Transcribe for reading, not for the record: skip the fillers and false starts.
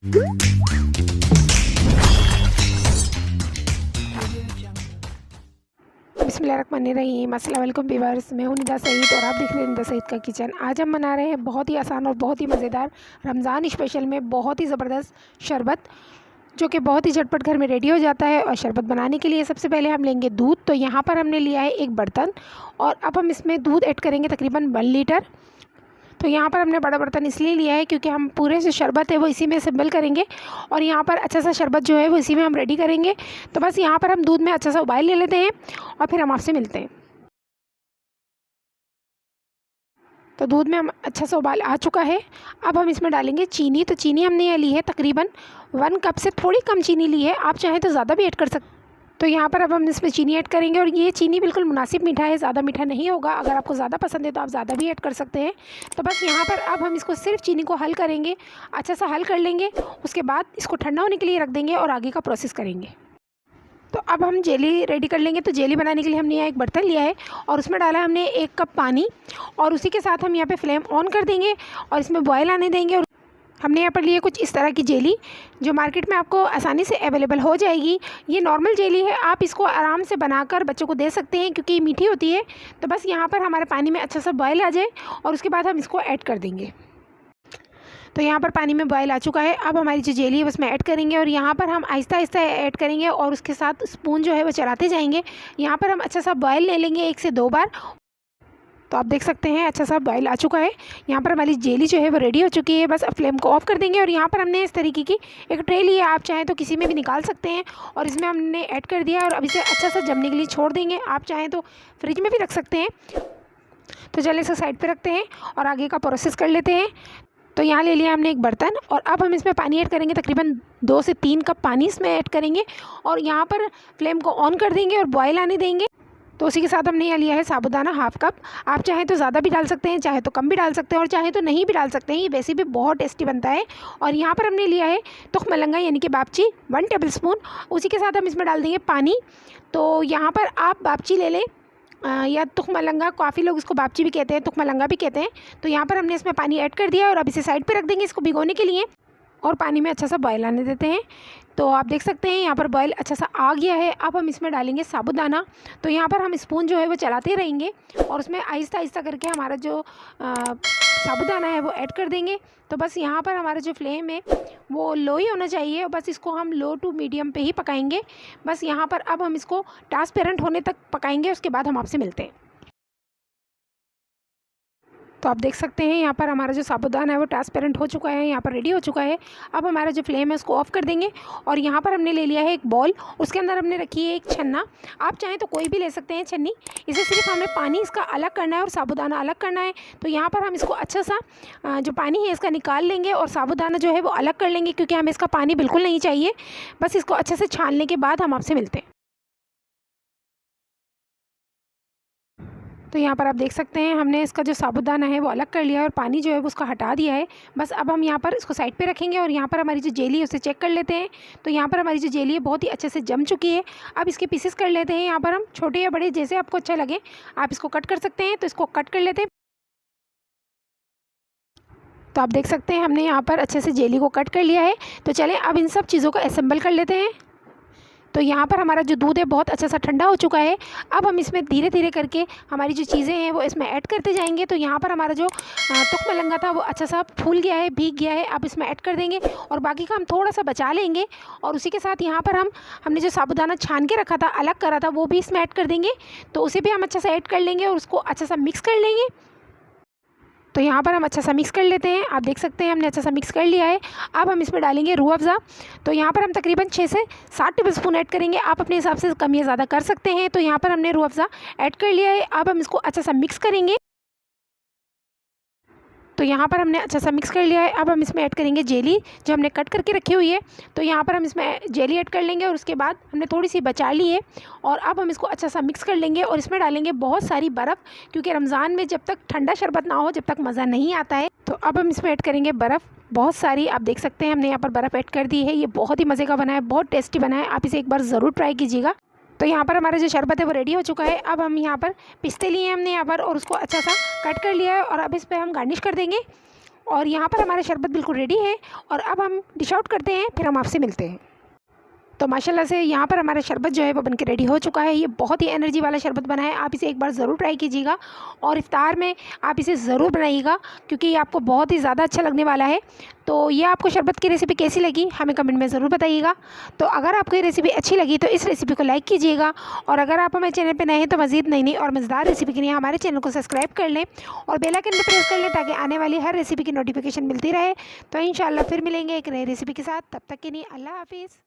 बिस्मिल्लाहिर्रहमानिर्रहीम। अस्सलाम वालेकुम व्यूअर्स, मैं हूं निदा सईद और आप देख रहे हैं निदा सईद का किचन। आज हम बना रहे हैं बहुत ही आसान और बहुत ही मज़ेदार रमज़ान स्पेशल में बहुत ही ज़बरदस्त शरबत, जो कि बहुत ही झटपट घर में रेडी हो जाता है। और शरबत बनाने के लिए सबसे पहले हम लेंगे दूध। तो यहाँ पर हमने लिया है एक बर्तन और अब हम इसमें दूध ऐड करेंगे तकरीबन 1 लीटर। तो यहाँ पर हमने बड़ा बर्तन इसलिए लिया है क्योंकि हम पूरे जो शरबत है वो इसी में सिंबल करेंगे और यहाँ पर अच्छा सा शरबत जो है वो इसी में हम रेडी करेंगे। तो बस यहाँ पर हम दूध में अच्छा सा उबाल ले लेते हैं और फिर हम आपसे मिलते हैं। तो दूध में हम अच्छा सा उबाल आ चुका है। अब हम इसमें डालेंगे चीनी। तो चीनी हमने यहाँ ली है तकरीबन 1 कप से थोड़ी कम चीनी ली है, आप चाहें तो ज़्यादा भी ऐड कर सकते। तो यहाँ पर अब हम इसमें चीनी ऐड करेंगे और ये चीनी बिल्कुल मुनासिब मीठा है, ज़्यादा मीठा नहीं होगा। अगर आपको ज़्यादा पसंद है तो आप ज़्यादा भी ऐड कर सकते हैं। तो बस यहाँ पर अब हम इसको सिर्फ चीनी को हल करेंगे, अच्छा सा हल कर लेंगे। उसके बाद इसको ठंडा होने के लिए रख देंगे और आगे का प्रोसेस करेंगे। तो अब हम जेली रेडी कर लेंगे। तो जेली बनाने के लिए हमने यहाँ एक बर्तन लिया है और उसमें डाला है हमने 1 कप पानी और उसी के साथ हम यहाँ पे फ्लेम ऑन कर देंगे और इसमें बॉयल आने देंगे। और हमने यहाँ पर लिए कुछ इस तरह की जेली, जो मार्केट में आपको आसानी से अवेलेबल हो जाएगी। ये नॉर्मल जेली है, आप इसको आराम से बनाकर बच्चों को दे सकते हैं क्योंकि ये मीठी होती है। तो बस यहाँ पर हमारे पानी में अच्छा सा बॉयल आ जाए और उसके बाद हम इसको ऐड कर देंगे। तो यहाँ पर पानी में बॉयल आ चुका है। अब हमारी जो जेली है उसमें ऐड करेंगे और यहाँ पर हम आहिस्ता आहिस्ता ऐड करेंगे और उसके साथ स्पून जो है वो चलाते जाएंगे। यहाँ पर हम अच्छा सा बॉयल ले लेंगे 1 से 2 बार। तो आप देख सकते हैं अच्छा सा बॉयल आ चुका है। यहाँ पर हमारी जेली जो है वो रेडी हो चुकी है। बस अब फ्लेम को ऑफ कर देंगे और यहाँ पर हमने इस तरीके की एक ट्रे ली है, आप चाहें तो किसी में भी निकाल सकते हैं। और इसमें हमने ऐड कर दिया और अब इसे अच्छा सा जमने के लिए छोड़ देंगे। आप चाहें तो फ्रिज में भी रख सकते हैं। तो चलिए इसे साइड पर रखते हैं और आगे का प्रोसेस कर लेते हैं। तो यहाँ ले लिया हमने एक बर्तन और अब हम इसमें पानी ऐड करेंगे, तकरीबन 2 से 3 कप पानी इसमें ऐड करेंगे और यहाँ पर फ्लेम को ऑन कर देंगे और बॉयल आने देंगे। तो उसी के साथ हमने यहाँ लिया है साबूदाना 1/2 कप। आप चाहें तो ज़्यादा भी डाल सकते हैं, चाहे तो कम भी डाल सकते हैं और चाहे तो नहीं भी डाल सकते हैं। ये वैसे भी बहुत टेस्टी बनता है। और यहाँ पर हमने लिया है तुख्म लंगा यानी कि बापची 1 टेबलस्पून। उसी के साथ हम इसमें डाल देंगे पानी। तो यहाँ पर आप बापची ले लें या तुख्म लंगा, काफ़ी लोग इसको बापची भी कहते हैं, तुख्म लंगा भी कहते हैं। तो यहाँ पर हमने इसमें पानी ऐड कर दिया और अब इसे साइड पे रख देंगे इसको भिगोने के लिए और पानी में अच्छा सा बॉयल आने देते हैं। तो आप देख सकते हैं यहाँ पर बॉयल अच्छा सा आ गया है। अब हम इसमें डालेंगे साबूदाना। तो यहाँ पर हम स्पून जो है वो चलाते रहेंगे और उसमें आहिस्ता आहिस्ता करके हमारा जो साबूदाना है वो ऐड कर देंगे। तो बस यहाँ पर हमारा जो फ्लेम है वो लो ही होना चाहिए और बस इसको हम लो टू मीडियम पे ही पकाएंगे। बस यहाँ पर अब हम इसको ट्रांसपेरेंट होने तक पकाएंगे, उसके बाद हम आपसे मिलते हैं। तो आप देख सकते हैं यहाँ पर हमारा जो साबूदाना है वो ट्रांसपेरेंट हो चुका है, यहाँ पर रेडी हो चुका है। अब हमारा जो फ्लेम है उसको ऑफ़ कर देंगे और यहाँ पर हमने ले लिया है एक बॉल, उसके अंदर हमने रखी है एक छन्ना। आप चाहें तो कोई भी ले सकते हैं छन्नी। इसे सिर्फ हमें पानी इसका अलग करना है और साबूदाना अलग करना है। तो यहाँ पर हम इसको अच्छा सा जो पानी है इसका निकाल लेंगे और साबूदाना जो है वो अलग कर लेंगे क्योंकि हमें इसका पानी बिल्कुल नहीं चाहिए। बस इसको अच्छे से छानने के बाद हम आपसे मिलते हैं। तो यहाँ पर आप देख सकते हैं हमने इसका जो साबूदाना है वो अलग कर लिया है और पानी जो है वो उसका हटा दिया है। बस अब हम यहाँ पर इसको साइड पे रखेंगे और यहाँ पर हमारी जो जेली है उसे चेक कर लेते हैं। तो यहाँ पर हमारी जो जेली है बहुत ही अच्छे से जम चुकी है। अब इसके पीसेस कर लेते हैं। यहाँ पर हम छोटे या बड़े जैसे आपको अच्छा लगे आप इसको कट कर सकते हैं। तो इसको कट कर लेते हैं। तो आप देख सकते हैं हमने यहाँ पर अच्छे से जेली को कट कर लिया है। तो चलें अब इन सब चीज़ों को असेंबल कर लेते हैं। तो यहाँ पर हमारा जो दूध है बहुत अच्छा सा ठंडा हो चुका है। अब हम इसमें धीरे धीरे करके हमारी जो चीज़ें हैं वो इसमें ऐड करते जाएंगे। तो यहाँ पर हमारा जो तुख्म लंगा था वो अच्छा सा फूल गया है, भीग गया है। अब इसमें ऐड कर देंगे और बाकी का हम थोड़ा सा बचा लेंगे और उसी के साथ यहाँ पर हमने जो साबूदाना छान के रखा था, अलग करा था, वो भी इसमें ऐड कर देंगे। तो उसे भी हम अच्छा सा ऐड कर लेंगे और उसको अच्छा सा मिक्स कर लेंगे। तो यहाँ पर हम अच्छा सा मिक्स कर लेते हैं। आप देख सकते हैं हमने अच्छा सा मिक्स कर लिया है। अब हम इसमें डालेंगे रूह अफ़ज़ा। तो यहाँ पर हम तकरीबन 6 से 7 टेबलस्पून ऐड करेंगे, आप अपने हिसाब से कम या ज़्यादा कर सकते हैं। तो यहाँ पर हमने रूह अफ़ज़ा ऐड कर लिया है। अब हम इसको अच्छा सा मिक्स करेंगे। तो यहाँ पर हमने अच्छा सा मिक्स कर लिया है। अब हम इसमें ऐड करेंगे जेली जो हमने कट करके रखी हुई है। तो यहाँ पर हम इसमें जेली ऐड कर लेंगे और उसके बाद हमने थोड़ी सी बचा ली है और अब हम इसको अच्छा सा मिक्स कर लेंगे और इसमें डालेंगे बहुत सारी बर्फ़ क्योंकि रमज़ान में जब तक ठंडा शरबत ना हो जब तक मज़ा नहीं आता है। तो अब हम इसमें ऐड करेंगे बर्फ़ बहुत सारी। आप देख सकते हैं हमने यहाँ पर बर्फ़ ऐड कर दी है। ये बहुत ही मज़े का बना है, बहुत टेस्टी बना है, आप इसे एक बार ज़रूर ट्राई कीजिएगा। तो यहाँ पर हमारा जो शरबत है वो रेडी हो चुका है। अब हम यहाँ पर पिस्ते लिए हमने यहाँ पर और उसको अच्छा सा कट कर लिया है और अब इस पर हम गार्निश कर देंगे। और यहाँ पर हमारा शरबत बिल्कुल रेडी है और अब हम डिश आउट करते हैं, फिर हम आपसे मिलते हैं। तो माशाल्लाह से यहाँ पर हमारा शरबत जो है वो बनके रेडी हो चुका है। ये बहुत ही एनर्जी वाला शरबत बना है, आप इसे एक बार ज़रूर ट्राई कीजिएगा और इफ्तार में आप इसे ज़रूर बनाइएगा क्योंकि ये आपको बहुत ही ज़्यादा अच्छा लगने वाला है। तो ये आपको शरबत की रेसिपी कैसी लगी हमें कमेंट में ज़रूर बताइएगा। तो अगर आपको ये रेसिपी अच्छी लगी तो इस रेसिपी को लाइक कीजिएगा और अगर आप हमारे चैनल पर नए हैं तो मज़ीद नई नई और मज़ेदार रेसिपी के लिए हमारे चैनल को सब्सक्राइब कर लें और बेल आइकन पर प्रेस कर लें ताकि आने वाली हर रेसिपी की नोटिफिकेशन मिलती रहे। तो इंशाल्लाह फिर मिलेंगे एक नई रेसिपी के साथ, तब तक के लिए अल्लाह हाफिज़।